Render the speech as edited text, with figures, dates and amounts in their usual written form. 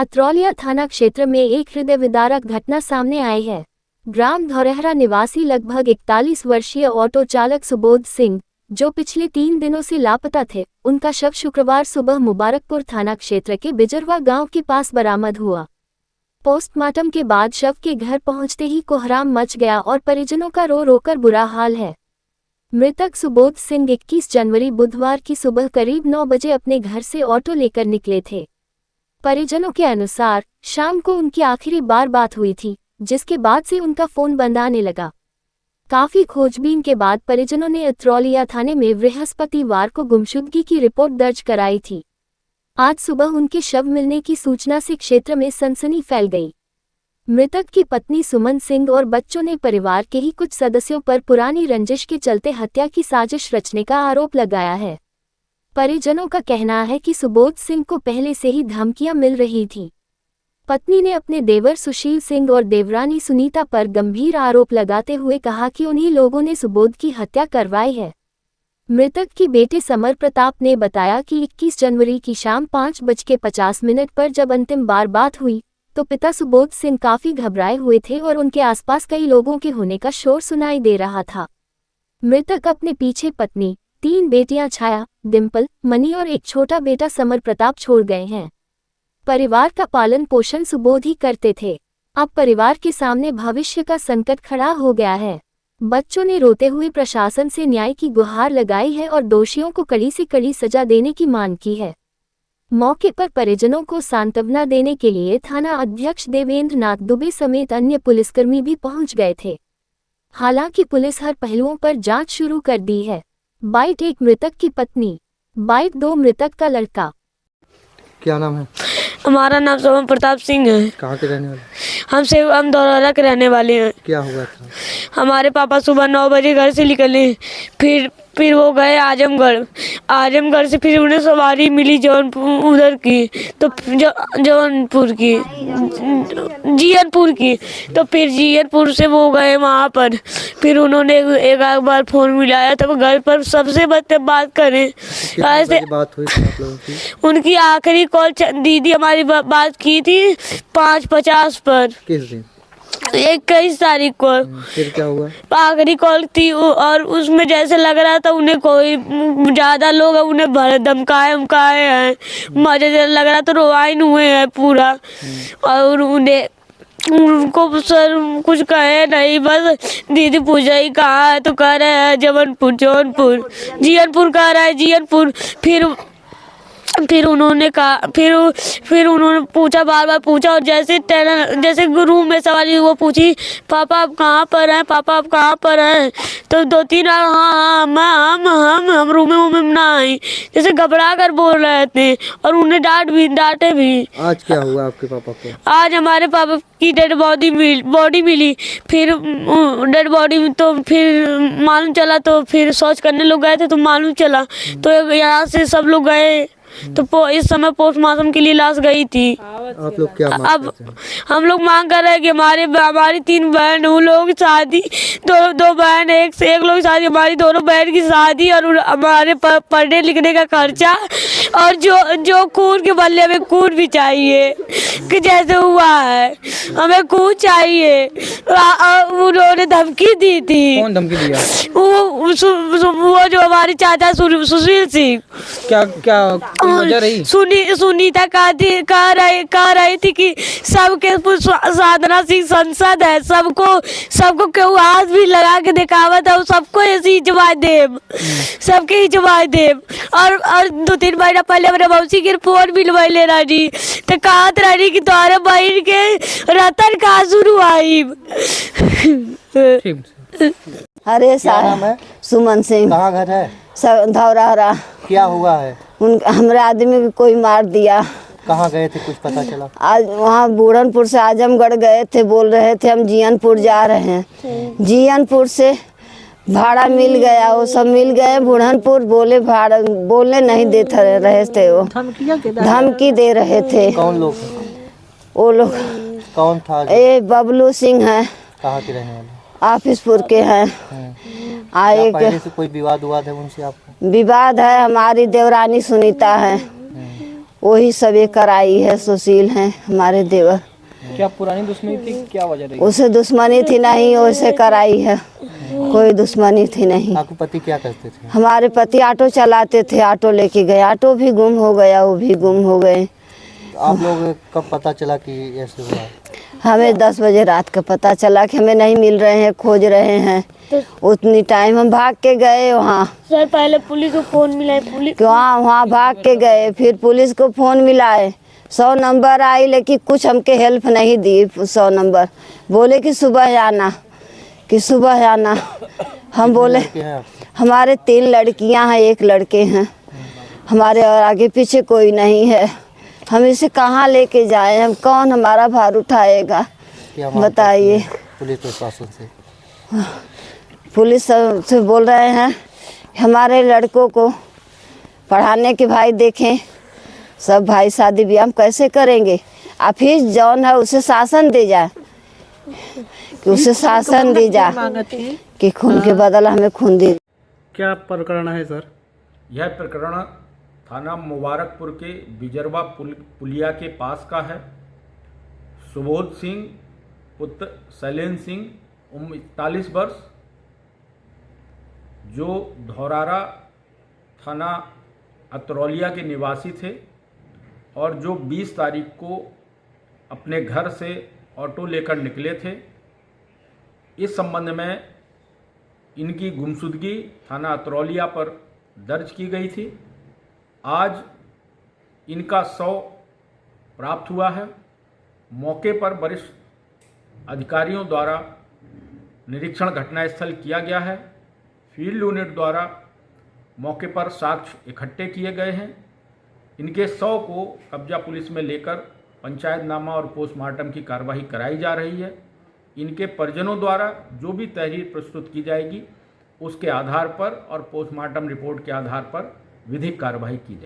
अतरौलिया थाना क्षेत्र में एक हृदय विदारक घटना सामने आई है। ग्राम धौरहरा निवासी लगभग 41 वर्षीय ऑटो चालक सुबोध सिंह, जो पिछले 3 दिनों से लापता थे, उनका शव शुक्रवार सुबह मुबारकपुर थाना क्षेत्र के बिजरवा गांव के पास बरामद हुआ। पोस्टमार्टम के बाद शव के घर पहुंचते ही कोहराम मच गया और परिजनों का रो रोकर बुरा हाल है। मृतक सुबोध सिंह 21 जनवरी बुधवार की सुबह करीब 9 बजे अपने घर से ऑटो लेकर निकले थे। परिजनों के अनुसार शाम को उनकी आखिरी बार बात हुई थी, जिसके बाद से उनका फोन बंद आने लगा। काफी खोजबीन के बाद परिजनों ने अतरौलिया थाने में बृहस्पतिवार को गुमशुदगी की रिपोर्ट दर्ज कराई थी। आज सुबह उनके शव मिलने की सूचना से क्षेत्र में सनसनी फैल गई। मृतक की पत्नी सुमन सिंह और बच्चों ने परिवार के ही कुछ सदस्यों पर पुरानी रंजिश के चलते हत्या की साजिश रचने का आरोप लगाया है। परिजनों का कहना है कि सुबोध सिंह को पहले से ही धमकियां मिल रही थीं। पत्नी ने अपने देवर सुशील सिंह और देवरानी सुनीता पर गंभीर आरोप लगाते हुए कहा कि उन्हीं लोगों ने सुबोध की हत्या करवाई है। मृतक की बेटे समर प्रताप ने बताया कि 21 जनवरी की शाम 5:50 पर जब अंतिम बार बात हुई तो पिता सुबोध सिंह काफी घबराए हुए थे और उनके आसपास कई लोगों के होने का शोर सुनाई दे रहा था। मृतक अपने पीछे पत्नी, 3 बेटियां छाया, डिम्पल, मनी और एक छोटा बेटा समर प्रताप छोड़ गए हैं। परिवार का पालन पोषण सुबोध ही करते थे। अब परिवार के सामने भविष्य का संकट खड़ा हो गया है। बच्चों ने रोते हुए प्रशासन से न्याय की गुहार लगाई है और दोषियों को कड़ी से कड़ी सजा देने की मांग की है। मौके पर परिजनों को सांत्वना देने के लिए थाना अध्यक्ष देवेंद्र नाथ दुबे समेत अन्य पुलिसकर्मी भी पहुंच गए थे। हालांकि पुलिस हर पहलुओं पर जांच शुरू कर दी है। बाइट 1 मृतक की पत्नी, बाइट 2 मृतक का लड़का। क्या नाम है? हमारा नाम समर प्रताप सिंह है। कहाँ के रहने वाले? हम धौरहरा के रहने वाले हैं। क्या हुआ था? हमारे पापा सुबह 9 बजे घर से निकले, फिर वो गए आजमगढ़ से फिर उन्हें सवारी मिली जौनपुर उधर की, तो जौनपुर की जीयनपुर की, तो फिर जीयनपुर से वो गए वहाँ पर। फिर उन्होंने एक बार फोन मिलाया तब घर पर सबसे बात करें। ऐसे बात हुई थी आप लोगों की? उनकी आखिरी कॉल दीदी हमारी बात की थी 5:50 पर। किस दिन? 21 तारीख को। फिर क्या हुआ? आखिरी कॉल थी और उसमें जैसे लग रहा था उन्हें कोई ज्यादा लोग उन्हें धमकाए हैं, मुझे लग रहा तो रोवाइन हुए हैं पूरा। और उनको सर कुछ कहे नहीं, बस दीदी पूछा ही कहाँ है तो कह रहे हैं जौनपुर जीयनपुर कह रहा है जीयनपुर। फिर उन्होंने कहा फिर उन्होंने पूछा, बार पूछा, और जैसे रूम में सवारी वो पूछी पापा आप कहाँ पर हैं, तो 2-3 बार हाँ हम रूम में ना आई, जैसे घबरा कर बोल रहे थे और उन्हें डांटे भी। आज क्या हुआ आपके पापा को? आज हमारे पापा की डेड बॉडी मिली। फिर डेड बॉडी में तो फिर मालूम चला, तो फिर शौच करने लोग गए थे तो मालूम चला, तो यहाँ से सब लोग गए, तो इस समय पोस्टमार्टम के लिए लाश गई थी। आप लोग क्या मांग करते हैं? हम लोग मांग कर रहे हैं कि हमारी 3 बहन, उन लोगों की शादी, दो बहन एक लोग की शादी, हमारी दोनों बहन की शादी और हमारे पढ़ने लिखने का खर्चा, और जो खून के बदले हमें खून भी चाहिए कि जैसे हुआ है हमें खून चाहिए। उन्होंने धमकी दी थी। कौन धमकी दिया? वो जो हमारे चाचा सुशील सिंह। क्या वजह रही? सुनीता कह रही थी कि सबके साधना सिंह संसद है, सबको क्यों हाथ भी लगा के दिखावत है, सबको ऐसी जवाब देव, सबके ही जवाब देव। और 2-3 महीना पहले हमारे मौसी के फोन भी ले रही तो कहत रही कि तुम्हारे बहन के रतन कहाँ शुरू आई। अरे साहब, सुमन सिंह। कहाँ घर है? धौरहरा। क्या हुआ है? हमारे आदमी को कोई मार दिया। कहाँ गए थे, कुछ पता चला? आज वहाँ बूढ़नपुर से आजमगढ़ गए थे, बोल रहे थे हम जीयनपुर जा रहे हैं। जीयनपुर से भाड़ा मिल गया, वो सब मिल गए। बूढ़नपुर बोलने नहीं देते रहे थे, वो धमकी दे रहे थे। कौन लोग? वो लोग कौन था? बबलू सिंह है। कहाँ के रहने वाले? ऑफिसपुर के हैं। आए पहले से कोई विवाद है उनसे आपको? विवाद है, हमारी देवरानी सुनीता है, वही सब ये कराई है। सुशील हैं हमारे देवर। क्या पुरानी दुश्मनी थी, क्या वजह रही? उसे दुश्मनी थी नहीं, वैसे कराई है। कोई दुश्मनी थी नहीं। आपके पति क्या करते थे? हमारे पति ऑटो चलाते थे, ऑटो लेके गए, ऑटो भी गुम हो गया, वो भी गुम हो गए। आप लोग कब पता चला कि ऐसे हुआ? हमें 10 बजे रात का पता चला कि हमें नहीं मिल रहे हैं, खोज रहे हैं। उतनी टाइम हम भाग के गए वहाँ। सर पहले पुलिस को फोन मिला है, पुलिस वहाँ भाग के गए, फिर पुलिस को फोन मिलाए। 100 नंबर आई, लेकिन कुछ हमके हेल्प नहीं दी। 100 नंबर बोले कि सुबह आना, कि सुबह आना। हम बोले लड़के हैं आप? हमारे 3 लड़कियां हैं, 1 लड़के हैं हमारे, और आगे पीछे कोई नहीं है। हम इसे कहाँ लेके जाएं? हम कौन हमारा भार उठाएगा? क्या मांग बताइए। करते हैं पुलिस प्रशासन से? पुलिस से बोल रहे हैं हमारे लड़कों को पढ़ाने के भाई देखें। सब भाई शादी ब्याह हम कैसे करेंगे? आप ही जौन है उसे शासन दे जाए, कि उसे शासन दी जाए कि खून के बदला हमें खून दे। क्या प्रकरण है सर? यह प्रकरण थाना मुबारकपुर के बिजरवा पुलिया के पास का है। सुबोध सिंह पुत्र शैलेंद्र सिंह उम्र 41 वर्ष, जो धौरारा थाना अतरौलिया के निवासी थे और जो 20 तारीख को अपने घर से ऑटो लेकर निकले थे। इस संबंध में इनकी गुमशुदगी थाना अतरौलिया पर दर्ज की गई थी। आज इनका शव प्राप्त हुआ है। मौके पर वरिष्ठ अधिकारियों द्वारा निरीक्षण घटनास्थल किया गया है। फील्ड यूनिट द्वारा मौके पर साक्ष्य इकट्ठे किए गए हैं। इनके शव को कब्जा पुलिस में लेकर पंचायतनामा और पोस्टमार्टम की कार्रवाई कराई जा रही है। इनके परिजनों द्वारा जो भी तहरीर प्रस्तुत की जाएगी उसके आधार पर और पोस्टमार्टम रिपोर्ट के आधार पर विधिक कार्रवाई की जाए।